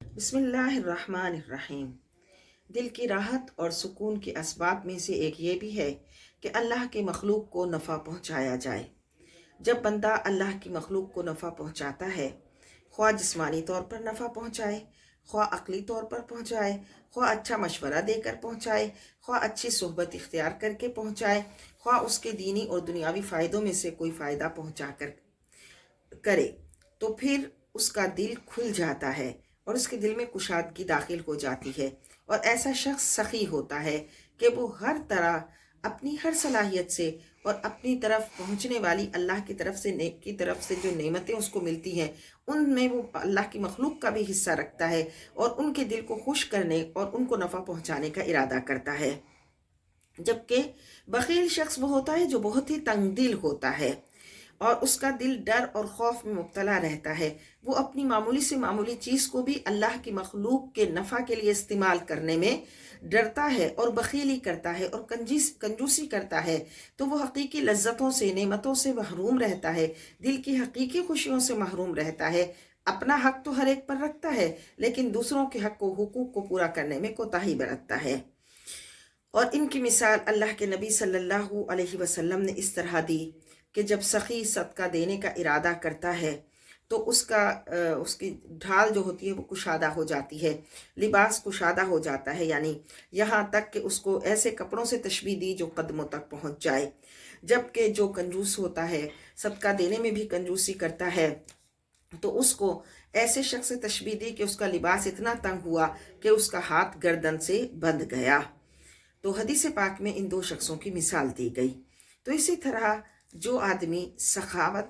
بسم اللہ الرحمن الرحیم۔ دل کی راحت اور سکون کے اسباب میں سے ایک یہ بھی ہے کہ اللہ کے مخلوق کو نفع پہنچایا جائے۔ جب بندہ اللہ کی مخلوق کو نفع پہنچاتا ہے، خواہ جسمانی طور پر نفع پہنچائے، خواہ عقلی طور پر پہنچائے، خواہ اچھا مشورہ دے کر پہنچائے، خواہ اچھی صحبت اختیار کر کے پہنچائے، خواہ اس کے دینی اور دنیاوی فائدوں میں سے کوئی فائدہ پہنچا کر کرے، تو پھر اس کا دل کھل جاتا ہے اور اس کے دل میں کشادگی داخل ہو جاتی ہے، اور ایسا شخص سخی ہوتا ہے کہ وہ ہر طرح اپنی ہر صلاحیت سے اور اپنی طرف پہنچنے والی اللہ کی طرف سے جو نعمتیں اس کو ملتی ہیں ان میں وہ اللہ کی مخلوق کا بھی حصہ رکھتا ہے اور ان کے دل کو خوش کرنے اور ان کو نفع پہنچانے کا ارادہ کرتا ہے۔ جبکہ بخیل شخص وہ ہوتا ہے جو بہت ہی تنگ دل ہوتا ہے اور اس کا دل ڈر اور خوف میں مبتلا رہتا ہے۔ وہ اپنی معمولی سے معمولی چیز کو بھی اللہ کی مخلوق کے نفع کے لیے استعمال کرنے میں ڈرتا ہے اور بخیلی کرتا ہے اور کنجوسی کرتا ہے، تو وہ حقیقی لذتوں سے، نعمتوں سے محروم رہتا ہے، دل کی حقیقی خوشیوں سے محروم رہتا ہے۔ اپنا حق تو ہر ایک پر رکھتا ہے لیکن دوسروں کے حق و حقوق کو پورا کرنے میں کوتاہی برتتا ہے۔ اور ان کی مثال اللہ کے نبی صلی اللہ علیہ وسلم نے اس طرح دی کہ جب سخی صدقہ دینے کا ارادہ کرتا ہے تو اس کی ڈھال جو ہوتی ہے وہ کشادہ ہو جاتی ہے، لباس کشادہ ہو جاتا ہے، یعنی یہاں تک کہ اس کو ایسے کپڑوں سے تشبیہ دی جو قدموں تک پہنچ جائے۔ جبکہ جو کنجوس ہوتا ہے، صدقہ دینے میں بھی کنجوسی کرتا ہے، تو اس کو ایسے شخص سے تشبیہ دی کہ اس کا لباس اتنا تنگ ہوا کہ اس کا ہاتھ گردن سے بندھ گیا۔ تو حدیث پاک میں ان دو شخصوں کی مثال دی گئی۔ تو اسی طرح جو آدمی سخاوت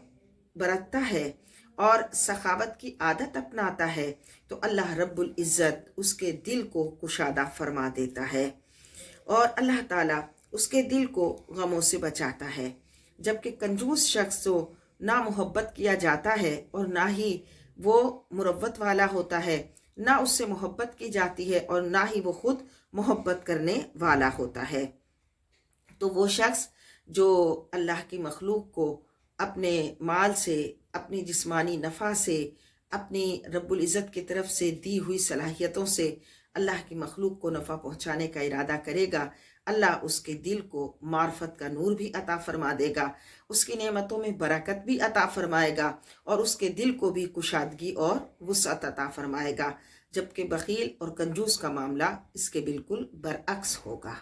برتتا ہے اور سخاوت کی عادت اپناتا ہے تو اللہ رب العزت اس کے دل کو کشادہ فرما دیتا ہے اور اللہ تعالیٰ اس کے دل کو غموں سے بچاتا ہے۔ جبکہ کنجوس شخص کو نہ محبت کیا جاتا ہے اور نہ ہی وہ مروت والا ہوتا ہے، نہ اس سے محبت کی جاتی ہے اور نہ ہی وہ خود محبت کرنے والا ہوتا ہے۔ تو وہ شخص جو اللہ کی مخلوق کو اپنے مال سے، اپنی جسمانی نفع سے، اپنی رب العزت کی طرف سے دی ہوئی صلاحیتوں سے اللہ کی مخلوق کو نفع پہنچانے کا ارادہ کرے گا، اللہ اس کے دل کو معرفت کا نور بھی عطا فرما دے گا، اس کی نعمتوں میں برکت بھی عطا فرمائے گا اور اس کے دل کو بھی کشادگی اور وسعت عطا فرمائے گا۔ جبکہ بخیل اور کنجوس کا معاملہ اس کے بالکل برعکس ہوگا۔